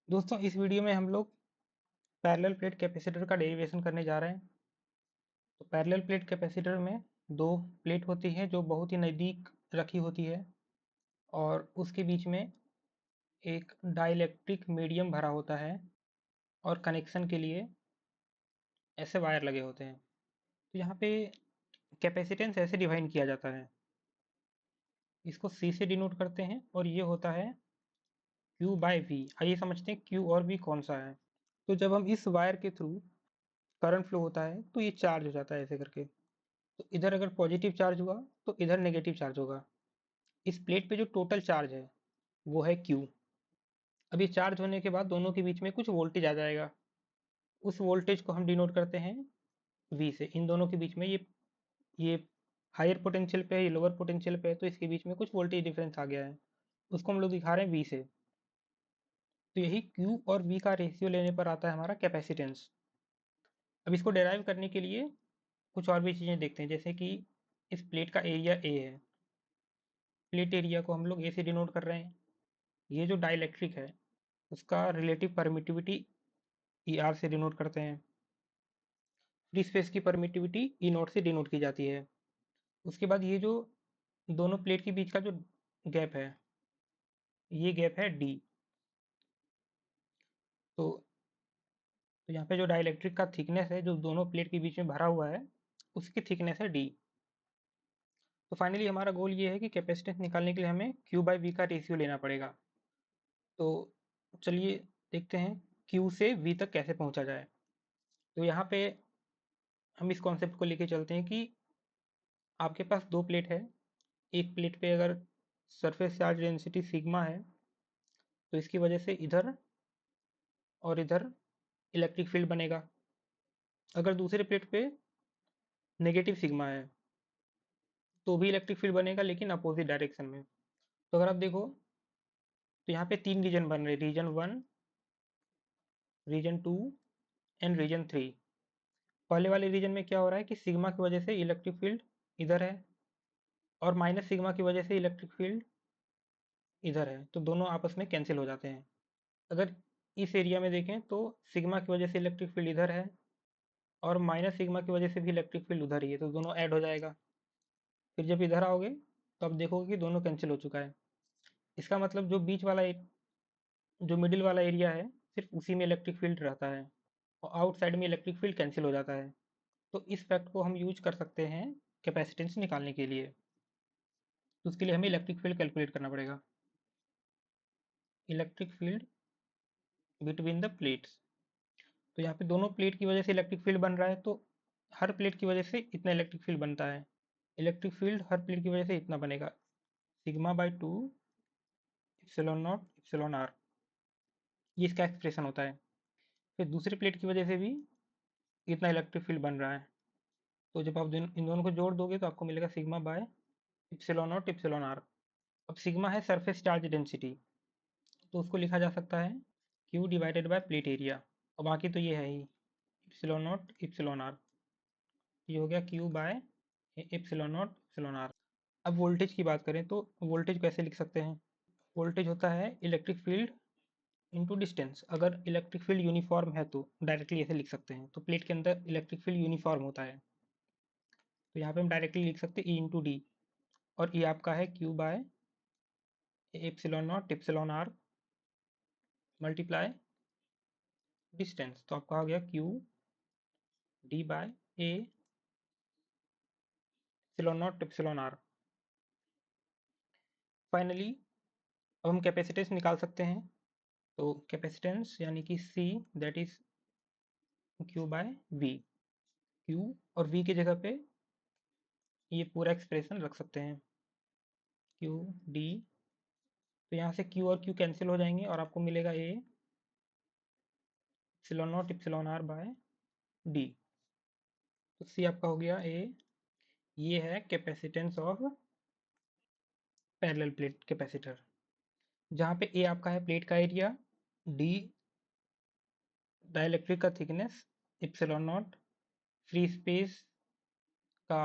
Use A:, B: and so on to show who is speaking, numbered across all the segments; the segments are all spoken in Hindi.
A: दोस्तों इस वीडियो में हम लोग पैरेलल प्लेट कैपेसिटर का डेरिवेशन करने जा रहे हैं। तो पैरेलल प्लेट कैपेसिटर में दो प्लेट होती हैं जो बहुत ही नज़दीक रखी होती है और उसके बीच में एक डाइलेक्ट्रिक मीडियम भरा होता है और कनेक्शन के लिए ऐसे वायर लगे होते हैं। तो यहाँ पे कैपेसिटेंस ऐसे डिफाइन किया जाता है, इसको C से डिनोट करते हैं और ये होता है Q बाय V। आइए समझते हैं Q और V कौन सा है। तो जब हम इस वायर के थ्रू करंट फ्लो होता है तो ये चार्ज हो जाता है ऐसे करके। तो इधर अगर पॉजिटिव चार्ज हुआ तो इधर नेगेटिव चार्ज होगा। इस प्लेट पे जो टोटल चार्ज है वो है Q। अब ये चार्ज होने के बाद दोनों के बीच में कुछ वोल्टेज आ जाएगा, उस वोल्टेज को हम डिनोट करते हैं V से। इन दोनों के बीच में ये हायर पोटेंशियल पे है, ये लोअर पोटेंशियल पे है, तो इसके बीच में कुछ वोल्टेज डिफरेंस आ गया है, उसको हम लोग दिखा रहे हैं V से। तो यही Q और V का रेशियो लेने पर आता है हमारा कैपेसिटेंस। अब इसको डेराइव करने के लिए कुछ और भी चीज़ें देखते हैं, जैसे कि इस प्लेट का एरिया A है, प्लेट एरिया को हम लोग A से डिनोट कर रहे हैं। ये जो डाइलेक्ट्रिक है उसका रिलेटिव परमिटिविटी ई आर से डिनोट करते हैं। फ्री स्पेस की परमिटिविटी ई नोट से डिनोट की जाती है। उसके बाद ये जो दोनों प्लेट के बीच का जो गैप है, ये गैप है डी। तो यहाँ पे जो डाइलेक्ट्रिक का थिकनेस है जो दोनों प्लेट के बीच में भरा हुआ है उसकी थिकनेस है डी। तो फाइनली हमारा गोल ये है कि कैपेसिटेंस निकालने के लिए हमें क्यू बाई वी का रेशियो लेना पड़ेगा। तो चलिए देखते हैं क्यू से वी तक कैसे पहुँचा जाए। तो यहाँ पे हम इस कॉन्सेप्ट को लेके चलते हैं कि आपके पास दो प्लेट है। एक प्लेट पे अगर सरफेस चार्ज डेंसिटी सिग्मा है तो इसकी वजह से इधर और इधर इलेक्ट्रिक फील्ड बनेगा। अगर दूसरे प्लेट पे नेगेटिव सिग्मा है तो भी इलेक्ट्रिक फील्ड बनेगा, लेकिन अपोजिट डायरेक्शन में। तो अगर आप देखो तो यहाँ पे तीन रीजन बन रहे, रीजन 1, रीजन 2 एंड रीजन 3। पहले वाले रीजन में क्या हो रहा है कि सिग्मा की वजह से इलेक्ट्रिक फील्ड इधर है और माइनस सिग्मा की वजह से इलेक्ट्रिक फील्ड इधर है, तो दोनों आपस में कैंसिल हो जाते हैं। अगर इस एरिया में देखें तो सिग्मा की वजह से इलेक्ट्रिक फील्ड इधर है और माइनस सिग्मा की वजह से भी इलेक्ट्रिक फील्ड उधर ही है, तो दोनों ऐड हो जाएगा। फिर जब इधर आओगे तो आप देखोगे कि दोनों कैंसिल हो चुका है। इसका मतलब जो बीच वाला जो मिडिल वाला एरिया है सिर्फ उसी में इलेक्ट्रिक फील्ड रहता है और आउटसाइड में इलेक्ट्रिक फील्ड कैंसिल हो जाता है। तो इस फैक्ट को हम यूज कर सकते हैं कैपेसिटेंस निकालने के लिए। तो उसके लिए हमें इलेक्ट्रिक फील्ड कैलकुलेट करना पड़ेगा। Electric field between the plates. तो यहाँ पे दोनों प्लेट की वजह से इलेक्ट्रिक फील्ड बन रहा है, तो हर प्लेट की वजह से इतना इलेक्ट्रिक फील्ड बनता है। इलेक्ट्रिक फील्ड हर प्लेट की वजह से इतना बनेगा, sigma by 2 epsilon nought epsilon R. ये इसका एक्सप्रेशन होता है। फिर दूसरे प्लेट की वजह से भी इतना इलेक्ट्रिक फील्ड बन रहा है, तो जब आप इन दोनों को जोड़ दोगे तो आपको मिलेगा sigma by epsilon nought epsilon R. अब सिग्मा है सरफेस चार्ज डेंसिटी, तो उसको लिखा जा सकता है Q divided by plate area, और बाकी तो ये है ही इप्सिलॉन नॉट इप्सिलॉन आर। ये हो गया Q by epsilon nought epsilon R. अब वोल्टेज की बात करें तो वोल्टेज कैसे लिख सकते हैं। वोल्टेज होता है इलेक्ट्रिक फील्ड इनटू डिस्टेंस। अगर इलेक्ट्रिक फील्ड यूनिफॉर्म है तो डायरेक्टली ऐसे लिख सकते हैं, तो प्लेट के अंदर इलेक्ट्रिक फील्ड यूनिफॉर्म होता है, तो यहाँ पे हम डायरेक्टली लिख सकते हैं ई इंटू डी। और ई आपका है Q by epsilon nought epsilon R multiply distance, तो आपका हो गया Q D by A epsilon nought epsilon R. Finally अब हम कैपेसिटेंस निकाल सकते हैं। तो कैपेसिटेंस यानी कि C that is Q by V। Q और V की जगह पे ये पूरा एक्सप्रेशन रख सकते हैं Q D। तो यहाँ से Q और Q कैंसिल हो जाएंगे और आपको मिलेगा A epsilon nought epsilon R by D। तो C आपका हो गया A। ये है capacitance of parallel plate capacitor, जहाँ पे A आपका है प्लेट का एरिया, D डाइलेक्ट्रिक का thickness, epsilon nought free space का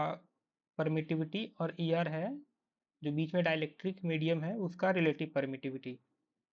A: परमिटिविटी और ई आर है जो बीच में डाइलेक्ट्रिक मीडियम है उसका रिलेटिव परमिटिविटी।